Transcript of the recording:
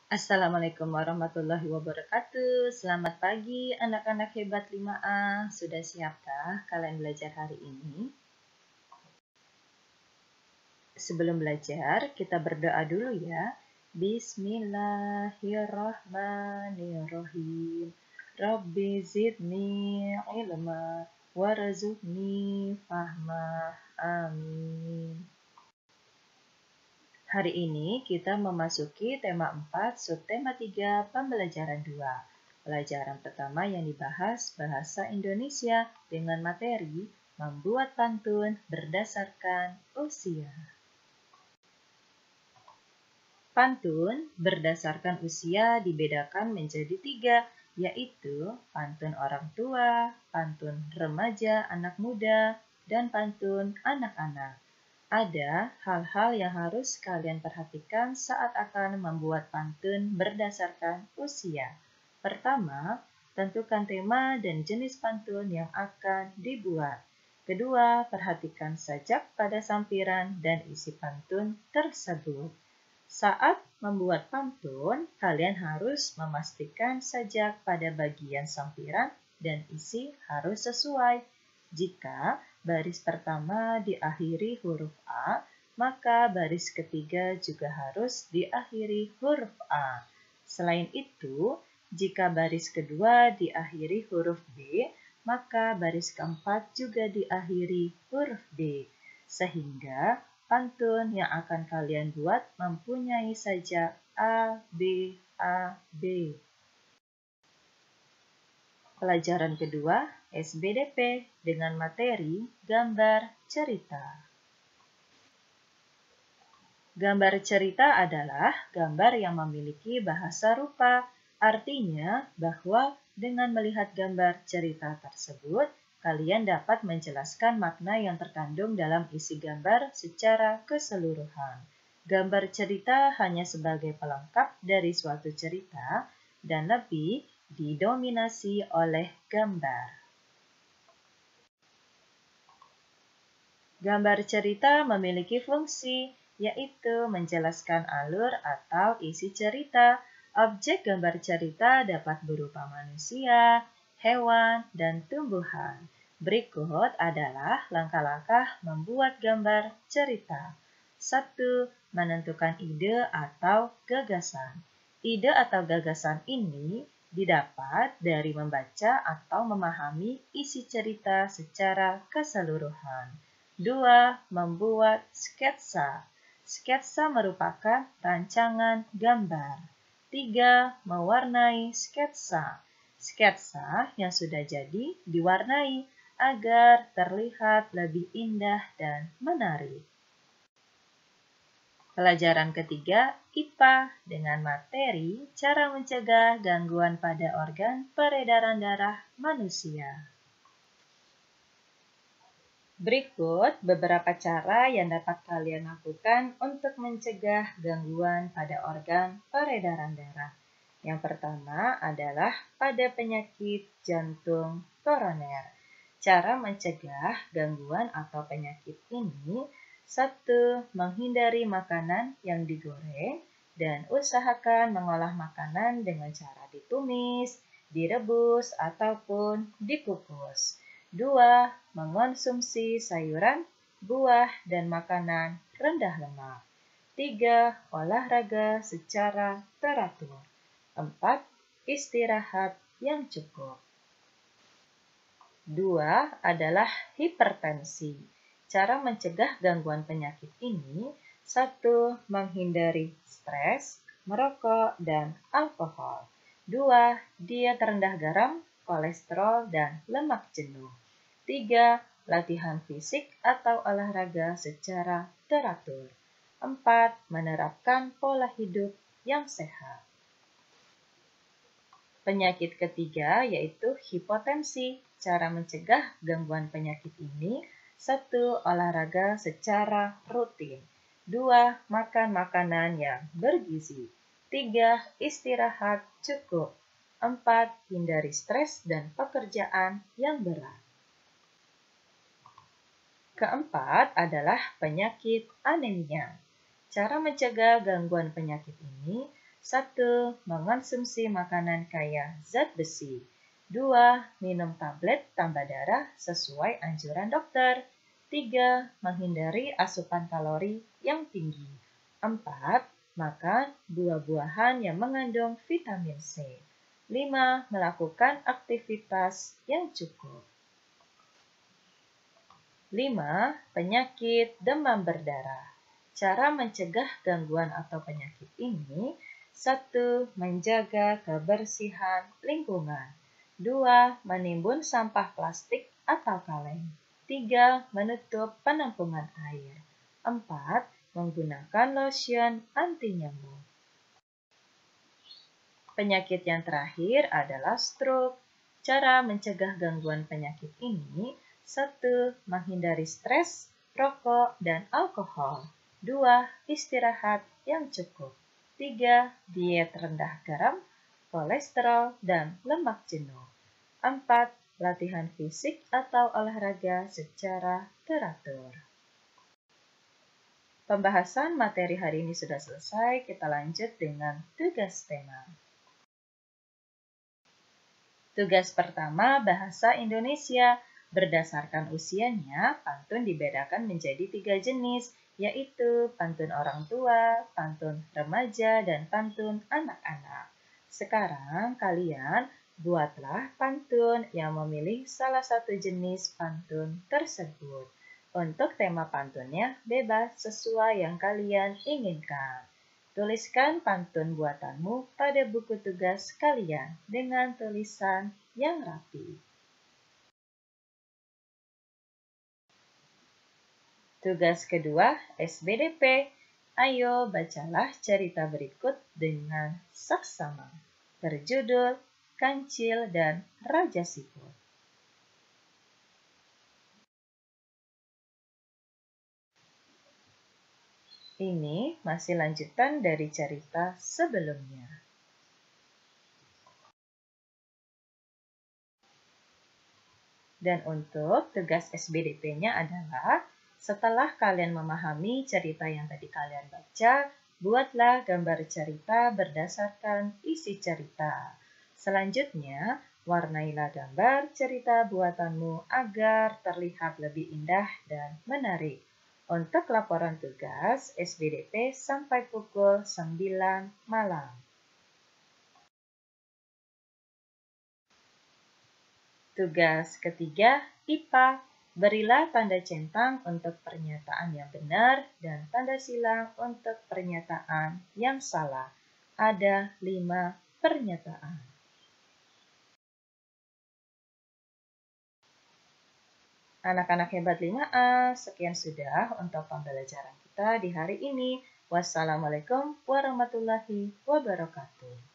Assalamualaikum warahmatullahi wabarakatuh. Selamat pagi anak-anak hebat 5A. Sudah siapkah kalian belajar hari ini? Sebelum belajar, kita berdoa dulu ya. Bismillahirrahmanirrahim. Rabbi zidni ilma warzuqni fahma. Amin. Hari ini kita memasuki tema 4, subtema 3, pembelajaran 2. Pelajaran pertama yang dibahas bahasa Indonesia dengan materi membuat pantun berdasarkan usia. Pantun berdasarkan usia dibedakan menjadi 3, yaitu pantun orang tua, pantun remaja anak muda, dan pantun anak-anak. Ada hal-hal yang harus kalian perhatikan saat akan membuat pantun berdasarkan usia. Pertama, tentukan tema dan jenis pantun yang akan dibuat. Kedua, perhatikan sajak pada sampiran dan isi pantun tersebut. Saat membuat pantun, kalian harus memastikan sajak pada bagian sampiran dan isi harus sesuai. Jika baris pertama diakhiri huruf A, maka baris ketiga juga harus diakhiri huruf A. Selain itu, jika baris kedua diakhiri huruf B, maka baris keempat juga diakhiri huruf D. Sehingga pantun yang akan kalian buat mempunyai sajak A, B, A, B. Pelajaran kedua, SBDP dengan materi gambar cerita. Gambar cerita adalah gambar yang memiliki bahasa rupa. Artinya bahwa dengan melihat gambar cerita tersebut, kalian dapat menjelaskan makna yang terkandung dalam isi gambar secara keseluruhan. Gambar cerita hanya sebagai pelengkap dari suatu cerita dan lebih didominasi oleh gambar. Gambar cerita memiliki fungsi, yaitu menjelaskan alur atau isi cerita. Objek gambar cerita dapat berupa manusia, hewan, dan tumbuhan. Berikut adalah langkah-langkah membuat gambar cerita. 1. Menentukan ide atau gagasan. Ide atau gagasan ini didapat dari membaca atau memahami isi cerita secara keseluruhan. 2. Membuat sketsa. Sketsa merupakan rancangan gambar. 3. Mewarnai sketsa. Sketsa yang sudah jadi diwarnai agar terlihat lebih indah dan menarik. Pelajaran ketiga, IPA dengan materi cara mencegah gangguan pada organ peredaran darah manusia. Berikut beberapa cara yang dapat kalian lakukan untuk mencegah gangguan pada organ peredaran darah. Yang pertama adalah pada penyakit jantung koroner. Cara mencegah gangguan atau penyakit ini, 1. Menghindari makanan yang digoreng dan usahakan mengolah makanan dengan cara ditumis, direbus, ataupun dikukus. 2. Mengonsumsi sayuran, buah, dan makanan rendah lemak. 3. Olahraga secara teratur. 4. Istirahat yang cukup. 2 adalah hipertensi. Cara mencegah gangguan penyakit ini, 1. Menghindari stres, merokok, dan alkohol. 2. Diet rendah garam, kolesterol, dan lemak jenuh. 3. Latihan fisik atau olahraga secara teratur. 4. Menerapkan pola hidup yang sehat. Penyakit ketiga yaitu hipotensi. Cara mencegah gangguan penyakit ini, 1. Olahraga secara rutin. 2. Makan makanan yang bergizi. 3. Istirahat cukup. 4. Hindari stres dan pekerjaan yang berat. Keempat adalah penyakit anemia. Cara mencegah gangguan penyakit ini, 1. Mengonsumsi makanan kaya zat besi. 2. Minum tablet tambah darah sesuai anjuran dokter. 3. Menghindari asupan kalori yang tinggi. 4. Makan buah-buahan yang mengandung vitamin C. 5. Melakukan aktivitas yang cukup. 5. Penyakit demam berdarah. Cara mencegah gangguan atau penyakit ini: 1. Menjaga kebersihan lingkungan. 2. Menimbun sampah plastik atau kaleng. 3. Menutup penampungan air. 4. Menggunakan lotion anti nyamuk. Penyakit yang terakhir adalah stroke. Cara mencegah gangguan penyakit ini: 1. Menghindari stres, rokok, dan alkohol. 2. Istirahat yang cukup. 3. Diet rendah garam, kolesterol, dan lemak jenuh. 4. Latihan fisik atau olahraga secara teratur. Pembahasan materi hari ini sudah selesai, kita lanjut dengan tugas tema. Tugas pertama, bahasa Indonesia. Berdasarkan usianya, pantun dibedakan menjadi 3 jenis, yaitu pantun orang tua, pantun remaja, dan pantun anak-anak. Sekarang kalian buatlah pantun yang memilih salah satu jenis pantun tersebut. Untuk tema pantunnya bebas sesuai yang kalian inginkan. Tuliskan pantun buatanmu pada buku tugas kalian dengan tulisan yang rapi. Tugas kedua, SBDP. Ayo bacalah cerita berikut dengan saksama. Berjudul Kancil dan Raja Siput. Ini masih lanjutan dari cerita sebelumnya. Dan untuk tugas SBDP-nya adalah, setelah kalian memahami cerita yang tadi kalian baca, buatlah gambar cerita berdasarkan isi cerita. Selanjutnya, warnailah gambar cerita buatanmu agar terlihat lebih indah dan menarik. Untuk laporan tugas SBDP sampai pukul 9 malam. Tugas ketiga, IPA. Berilah tanda centang untuk pernyataan yang benar dan tanda silang untuk pernyataan yang salah. Ada 5 pernyataan. Anak-anak hebat 5A, sekian sudah untuk pembelajaran kita di hari ini. Wassalamualaikum warahmatullahi wabarakatuh.